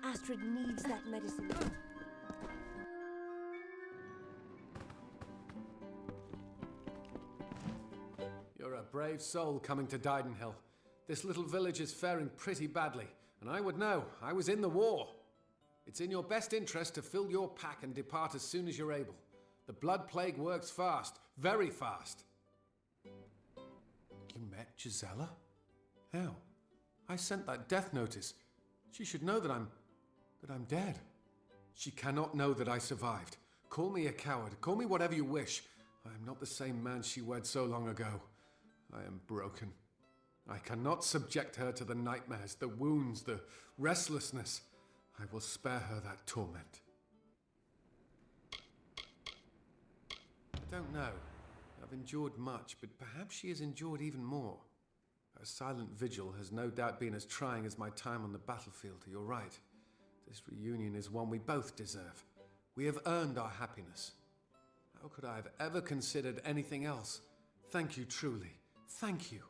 Astrid needs that medicine. You're a brave soul coming to Didenhill. This little village is faring pretty badly, and I would know. I was in the war. It's in your best interest to fill your pack and depart as soon as you're able. The blood plague works fast, very fast. You met Gisela? How? I sent that death notice. She should know that I'm dead. She cannot know that I survived. Call me a coward. Call me whatever you wish. I am not the same man she wed so long ago. I am broken. I cannot subject her to the nightmares, the wounds, the restlessness. I will spare her that torment. I don't know. I've endured much, but perhaps she has endured even more. Her silent vigil has no doubt been as trying as my time on the battlefield. You're right. This reunion is one we both deserve. We have earned our happiness. How could I have ever considered anything else? Thank you, truly. Thank you.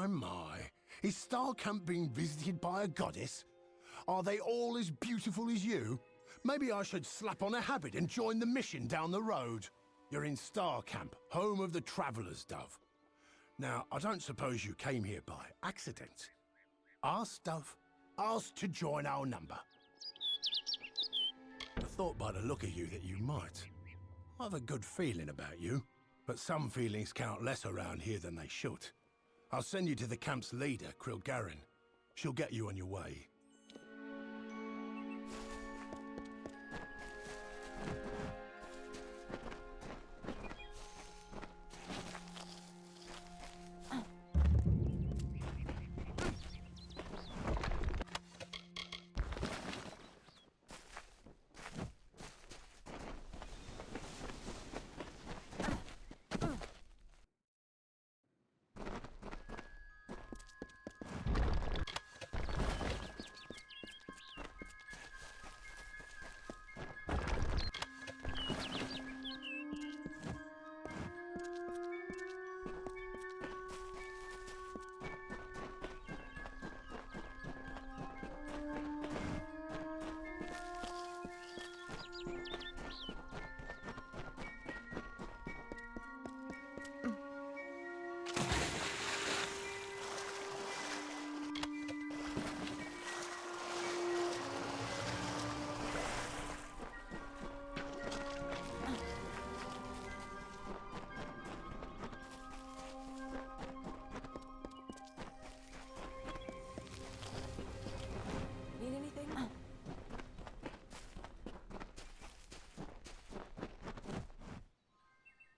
My. Is Star Camp being visited by a goddess? Are they all as beautiful as you? Maybe I should slap on a habit and join the mission down the road. You're in Star Camp, home of the Traveller's Dove. Now, I don't suppose you came here by accident. Ask Dove, ask to join our number. I thought by the look of you that you might. I have a good feeling about you, but some feelings count less around here than they should. I'll send you to the camp's leader, Krilgarin. She'll get you on your way.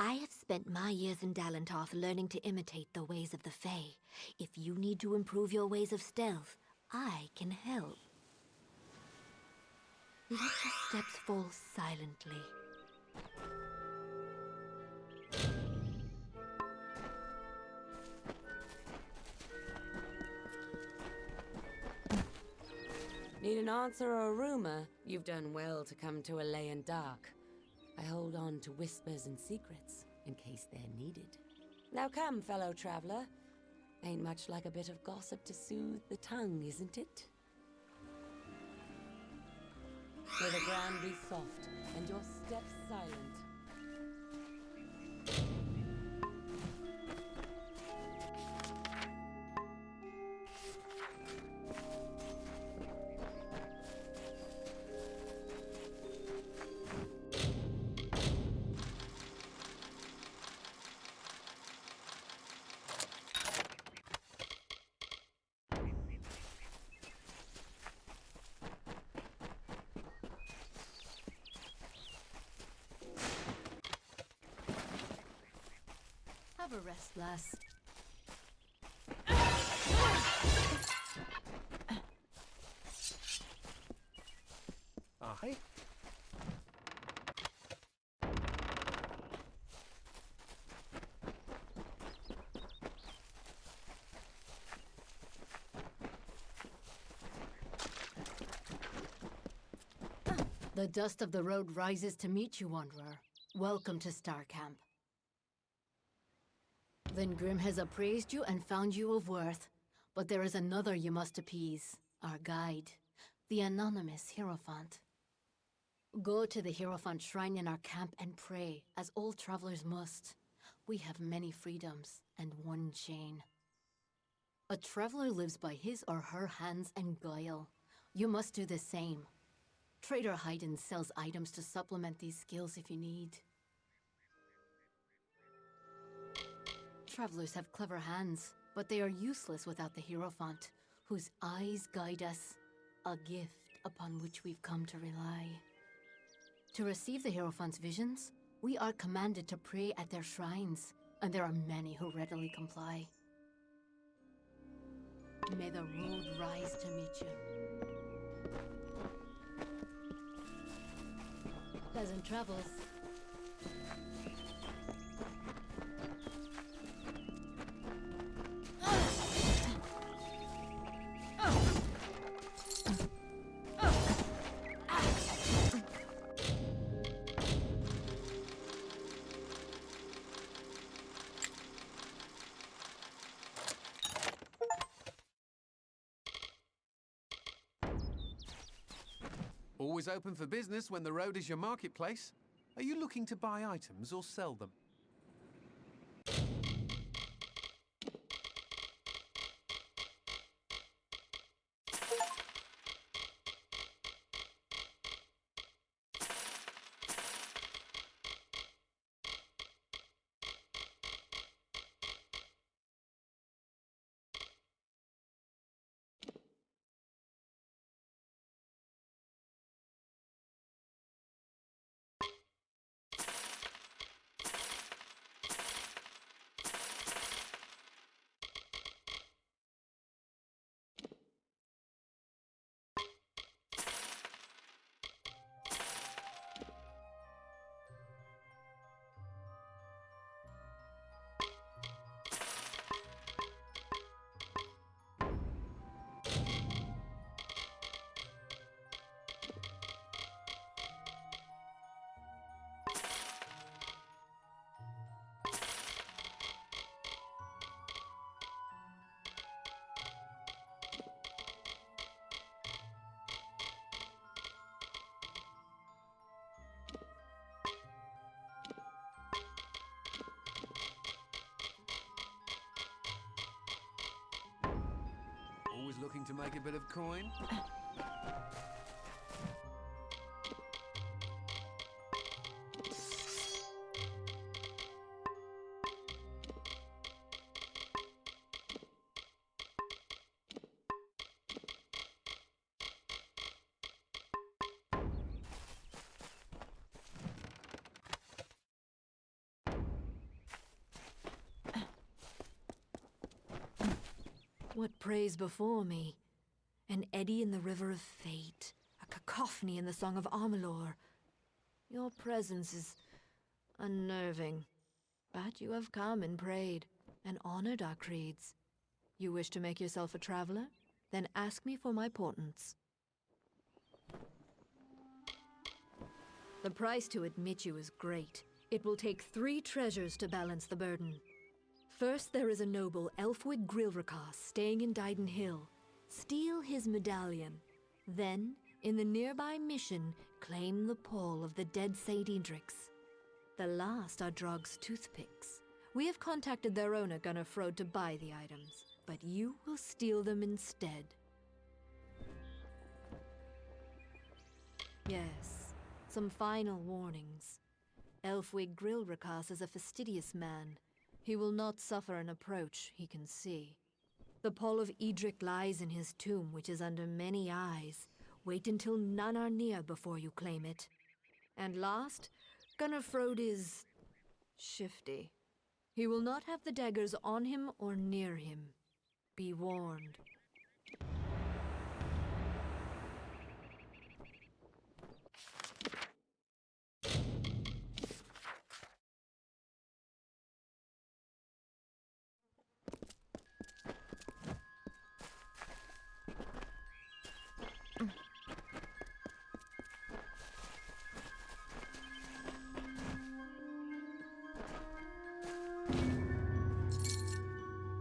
I have spent my years in Dalentarth learning to imitate the ways of the Fae. If you need to improve your ways of stealth, I can help. Let your steps fall silently. Need Need an answer or a rumor? You've done well to come to a Alayan dark. I hold on to whispers and secrets in case they're needed. Now come, fellow traveler. Ain't much like a bit of gossip to soothe the tongue, isn't it? May the ground be soft and your steps silent. Have a rest, lass. Aye? The dust of the road rises to meet you, Wanderer. Welcome to Star Camp. Then Grim has appraised you and found you of worth. But there is another you must appease, our guide, the anonymous Hierophant. Go to the Hierophant shrine in our camp and pray, as all travelers must. We have many freedoms and one chain. A traveler lives by his or her hands and guile. You must do the same. Trader Hayden sells items to supplement these skills if you need. Travelers have clever hands, but they are useless without the Hierophant, whose eyes guide us, a gift upon which we've come to rely. To receive the Hierophant's visions, we are commanded to pray at their shrines, and there are many who readily comply. May the road rise to meet you. Pleasant travels. Always open for business when the road is your marketplace. Are you looking to buy items or sell them? Always looking to make a bit of coin? What prays before me? An eddy in the river of fate, a cacophony in the song of Amalur. Your presence is unnerving, but you have come and prayed, and honored our creeds. You wish to make yourself a traveler? Then ask me for my portents. The price to admit you is great. It will take 3 treasures to balance the burden. First, there is a noble Elfwig Grilrakas staying in Dyden Hill. Steal his medallion. Then, in the nearby mission, claim the pall of the dead Saint Edrix. The last are Drog's toothpicks. We have contacted their owner, Gunnar Frode, to buy the items, but you will steal them instead. Yes, some final warnings. Elfwig Grilrakas is a fastidious man. He will not suffer an approach he can see. The pall of Edric lies in his tomb, which is under many eyes. Wait until none are near before you claim it. And last, Gunnar Frode is shifty. He will not have the daggers on him or near him. Be warned.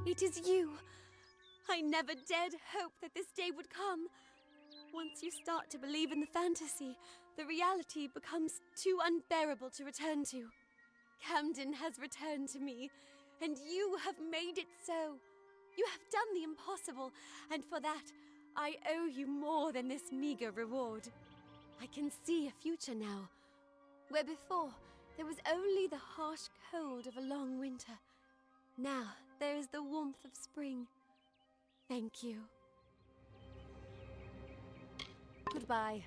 It is you! I never dared hope that this day would come. Once you start to believe in the fantasy, the reality becomes too unbearable to return to. Camden has returned to me, and you have made it so. You have done the impossible, and for that, I owe you more than this meager reward. I can see a future now, where before there was only the harsh cold of a long winter. Now there is the warmth of spring. Thank you. Goodbye.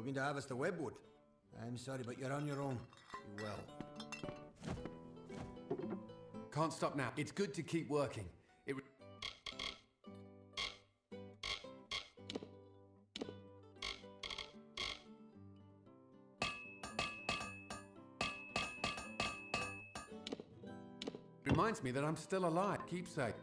looking to harvest the webwood. I'm sorry, but you're on your own. You will. Can't stop now. It's good to keep working. Reminds me that I'm still alive. Keepsake.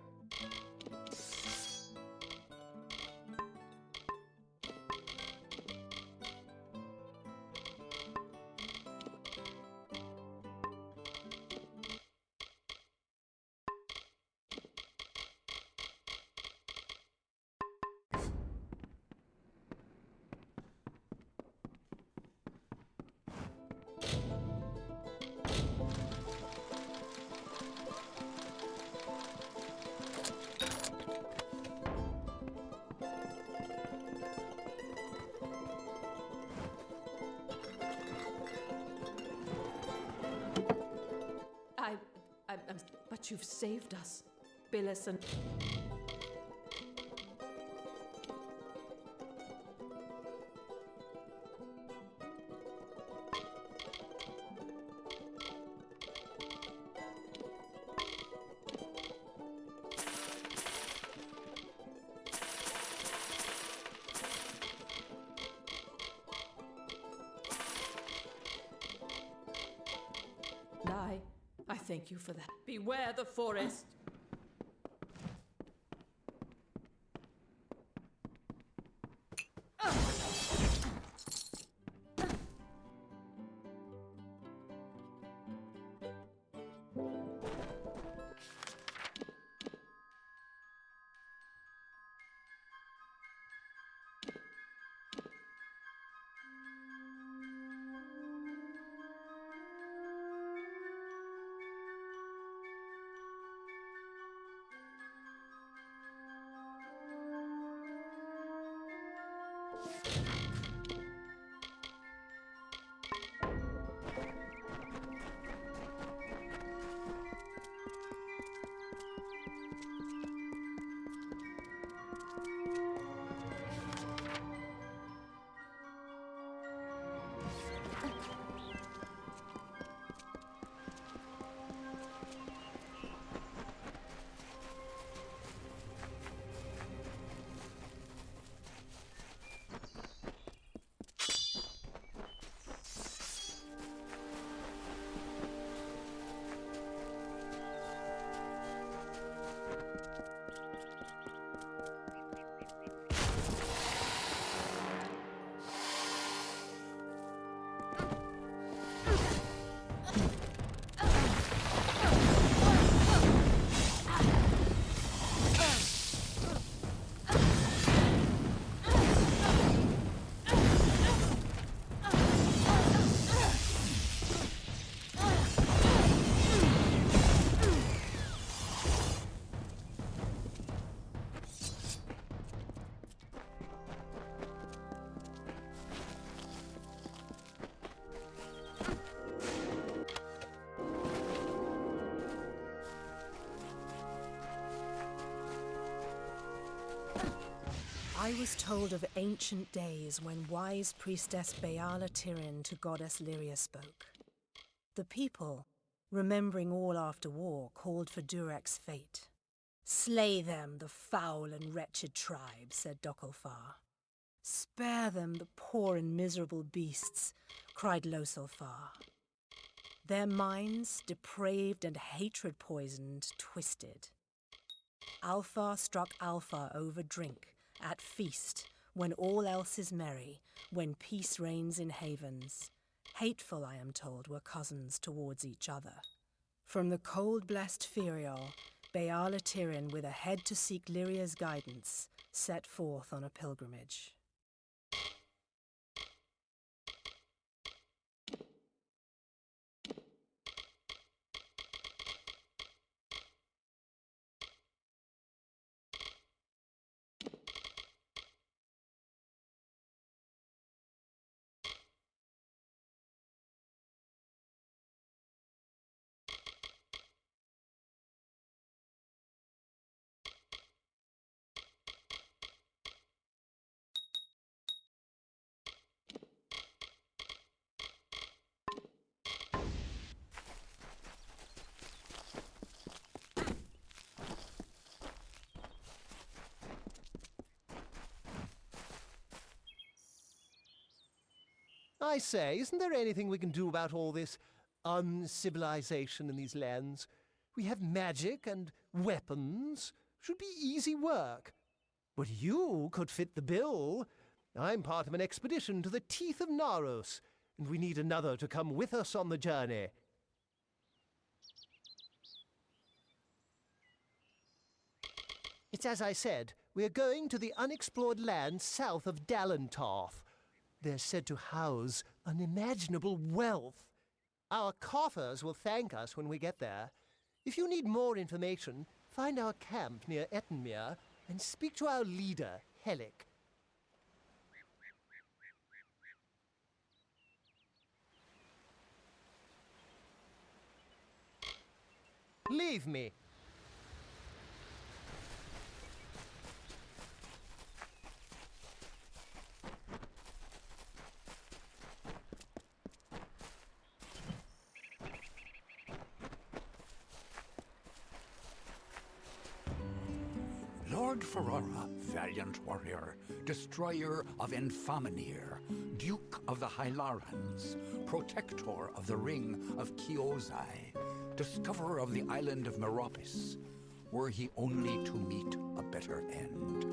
But you've saved us, Billis and... I thank you for that. Beware the forest! I was told of ancient days when wise priestess Beala Tirin to goddess Lyria spoke. The people, remembering all after war, called for Durek's fate. Slay them, the foul and wretched tribe, said Dokalfar. Spare them, the poor and miserable beasts, cried Losalfar. Their minds, depraved and hatred-poisoned, twisted. Alpha struck Alpha over drink, at feast, when all else is merry, when peace reigns in havens. Hateful, I am told, were cousins towards each other. From the cold-blessed Ferial, Beala Tirin, with a head to seek Lyria's guidance, set forth on a pilgrimage. I say, isn't there anything we can do about all this uncivilization in these lands? We have magic and weapons. Should be easy work. But you could fit the bill. I'm part of an expedition to the teeth of Naros, and we need another to come with us on the journey. It's as I said, we're going to the unexplored lands south of Dalentarth. They're said to house unimaginable wealth. Our coffers will thank us when we get there. If you need more information, find our camp near Ettenmere and speak to our leader, Helic. Leave me. Lord Ferrara, valiant warrior, destroyer of Infaminir, Duke of the Hylarans, protector of the Ring of Kiozai, discoverer of the island of Meropis, were he only to meet a better end.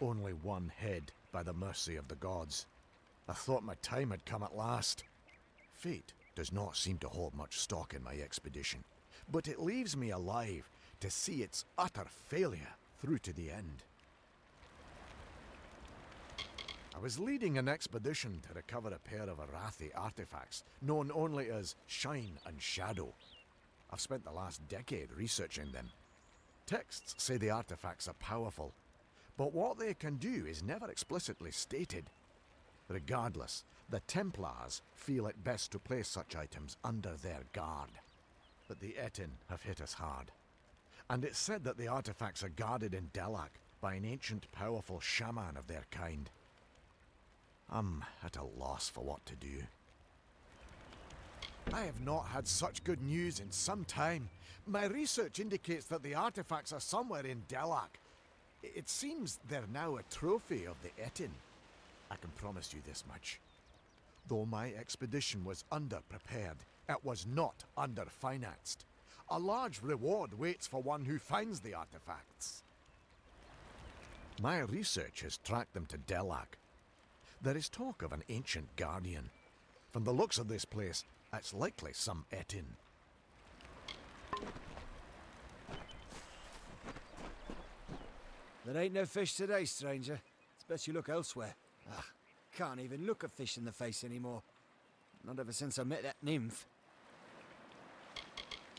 Only one head, by the mercy of the gods. I thought my time had come at last. Fate does not seem to hold much stock in my expedition, but it leaves me alive to see its utter failure through to the end. I was leading an expedition to recover a pair of Arathi artifacts, known only as Shine and Shadow. I've spent the last decade researching them. Texts say the artifacts are powerful, but what they can do is never explicitly stated. Regardless, the Templars feel it best to place such items under their guard. But the Etin have hit us hard. And it's said that the artifacts are guarded in Delak by an ancient powerful shaman of their kind. I'm at a loss for what to do. I have not had such good news in some time. My research indicates that the artifacts are somewhere in Delak. It seems they're now a trophy of the Etin. I can promise you this much. Though my expedition was underprepared, it was not underfinanced. A large reward waits for one who finds the artifacts. My research has tracked them to Delak. There is talk of an ancient guardian. From the looks of this place, it's likely some Etin. There ain't no fish today, stranger. It's best you look elsewhere. Ugh, can't even look a fish in the face anymore. Not ever since I met that nymph.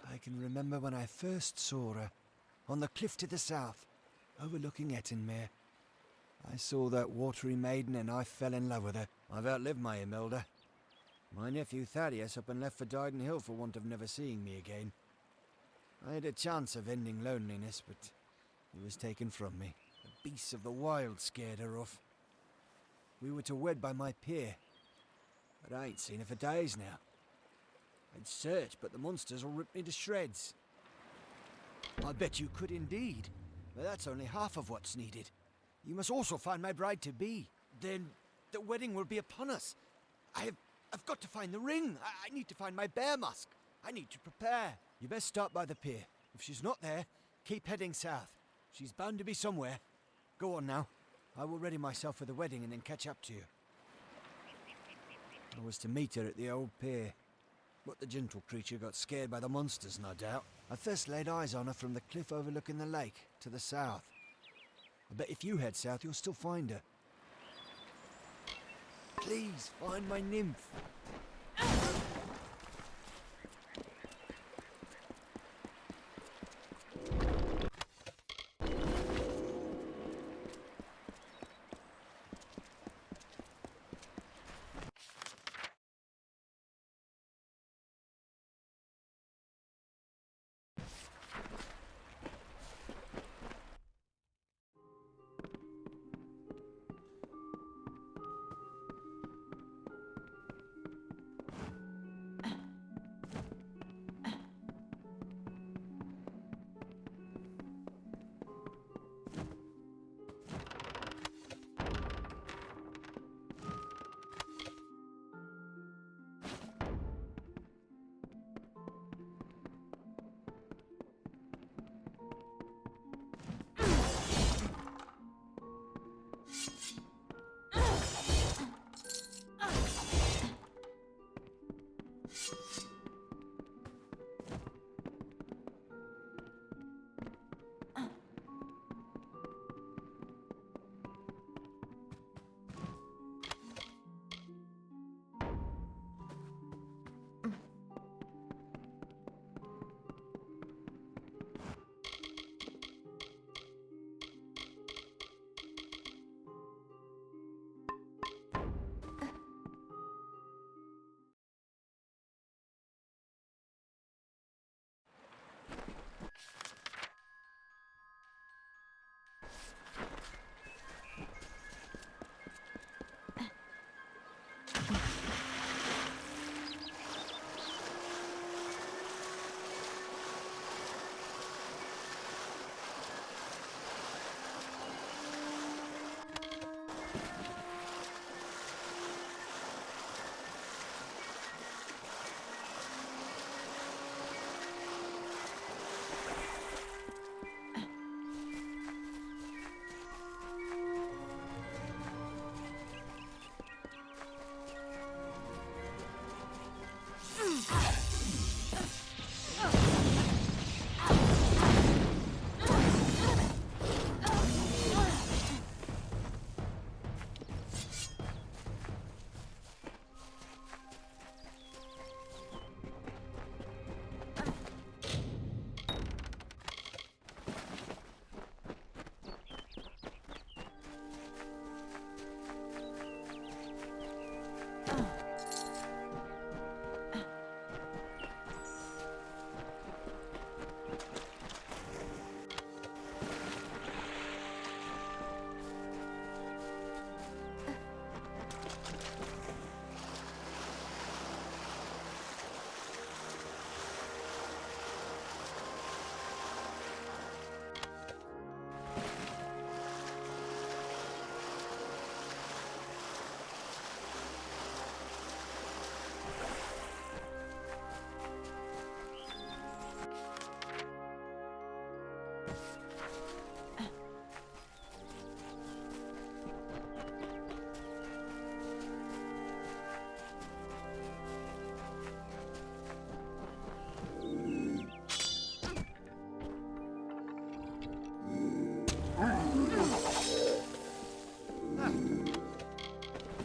I can remember when I first saw her, on the cliff to the south, overlooking Ettenmere. I saw that watery maiden and I fell in love with her. I've outlived my Imelda. My nephew Thaddeus up and left for Dyden Hill for want of never seeing me again. I had a chance of ending loneliness, but it was taken from me. The beasts of the wild scared her off. We were to wed by my pier, but I ain't seen her for days now. I'd search, but the monsters will rip me to shreds. I bet you could indeed, but that's only half of what's needed. You must also find my bride-to-be. Then the wedding will be upon us. I've got to find the ring. I need to find my bear mask. I need to prepare. You best start by the pier. If she's not there, keep heading south. She's bound to be somewhere. Go on now. I will ready myself for the wedding and then catch up to you. I was to meet her at the old pier, but the gentle creature got scared by the monsters, no doubt. I first laid eyes on her from the cliff overlooking the lake to the south. I bet if you head south, you'll still find her. Please, find my nymph.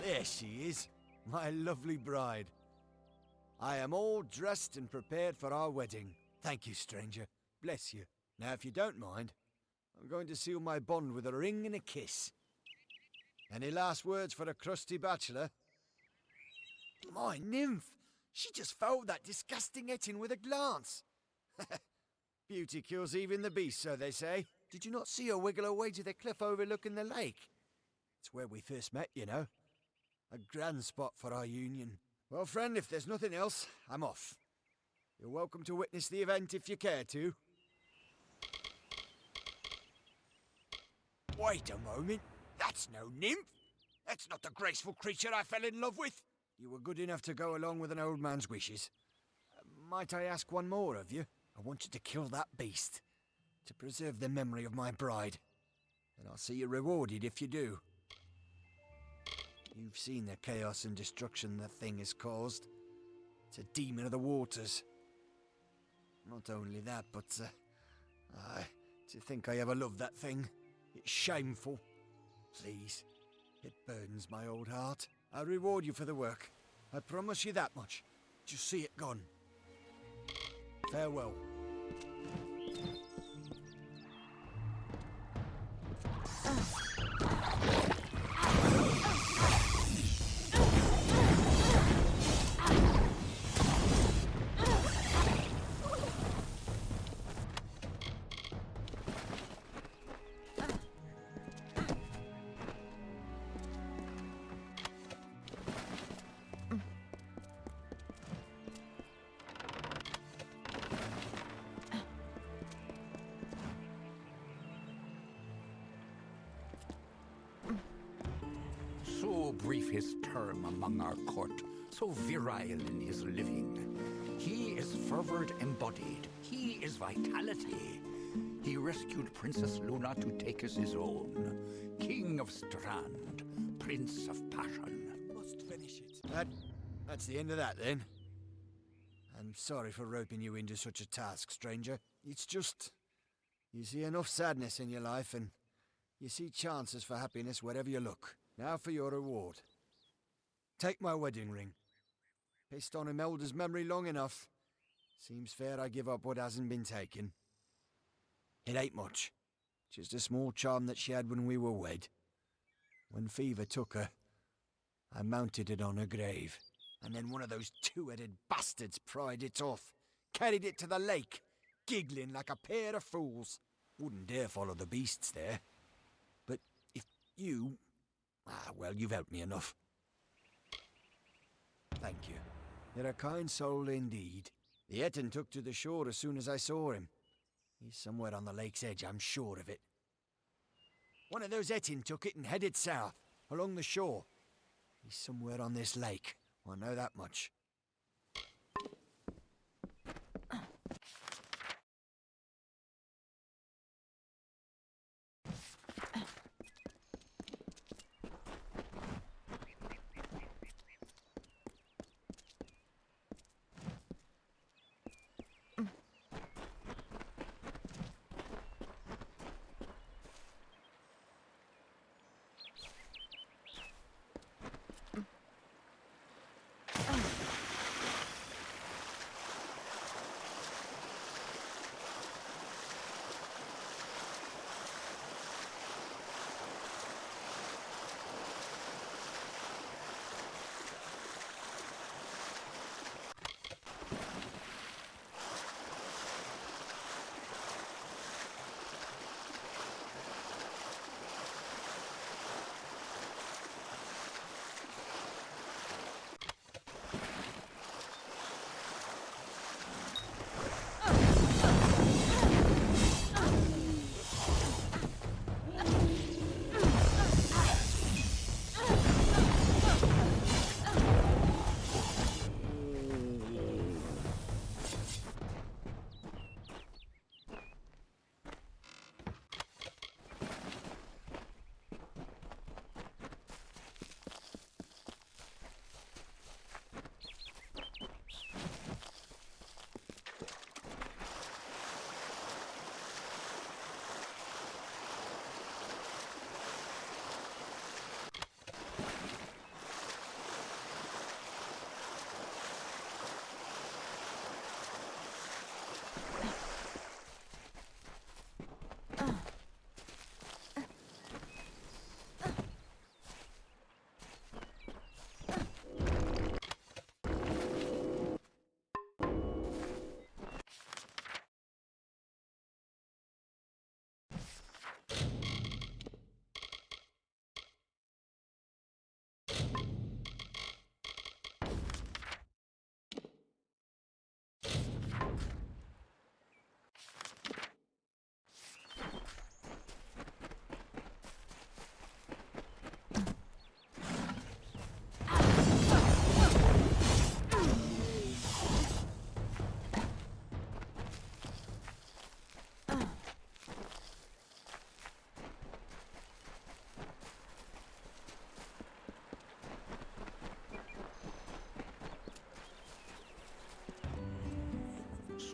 There she is, my lovely bride. I am all dressed and prepared for our wedding. Thank you, stranger. Bless you. Now, if you don't mind, I'm going to seal my bond with a ring and a kiss. Any last words for a crusty bachelor? My nymph! She just fouled that disgusting etching with a glance. Beauty kills even the beast, so they say. Did you not see her wiggle her way to the cliff overlooking the lake? It's where we first met, you know. A grand spot for our union. Well, friend, if there's nothing else, I'm off. You're welcome to witness the event if you care to. Wait a moment. That's no nymph. That's not the graceful creature I fell in love with. You were good enough to go along with an old man's wishes. Might I ask one more of you? I want you to kill that beast, to preserve the memory of my bride. And I'll see you rewarded if you do. You've seen the chaos and destruction the thing has caused. It's a demon of the waters. Not only that, but, to think I ever loved that thing. It's shameful. Please, it burdens my old heart. I'll reward you for the work. I promise you that much. Just see it gone. Farewell. So brief his term among our court, so virile in his living. He is fervor embodied, he is vitality. He rescued Princess Luna to take as his own. King of Strand, Prince of Passion. Must finish it. That's the end of that, then. I'm sorry for roping you into such a task, stranger. It's just... you see enough sadness in your life, and you see chances for happiness wherever you look. Now for your reward. Take my wedding ring. Pissed on Imelda's memory long enough. Seems fair I give up what hasn't been taken. It ain't much. Just a small charm that she had when we were wed. When fever took her, I mounted it on her grave. And then one of those two-headed bastards pried it off. Carried it to the lake, giggling like a pair of fools. Wouldn't dare follow the beasts there. But if you... well, you've helped me enough. Thank you. You're a kind soul indeed. The Etten took to the shore as soon as I saw him. He's somewhere on the lake's edge, I'm sure of it. One of those Etten took it and headed south, along the shore. He's somewhere on this lake. I know that much.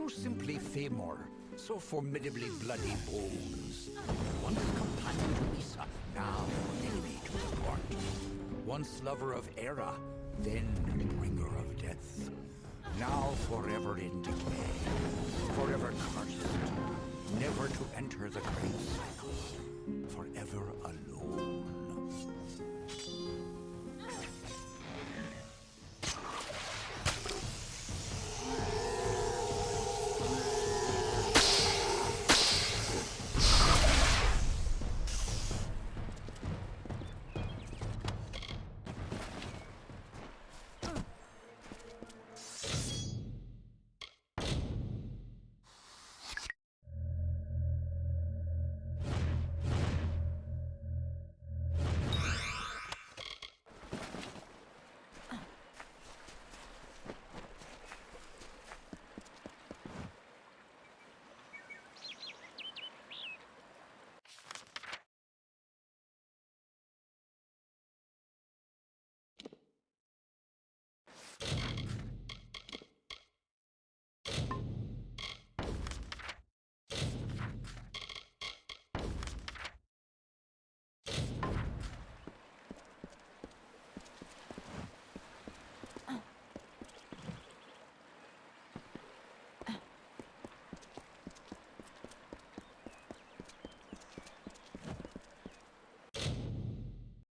so simply Famor, so formidably bloody Bones. Once companion to Issa, now enemy to the court. Once lover of Era, then bringer of death. Now forever in decay, forever cursed, never to enter the great cycle, forever alone.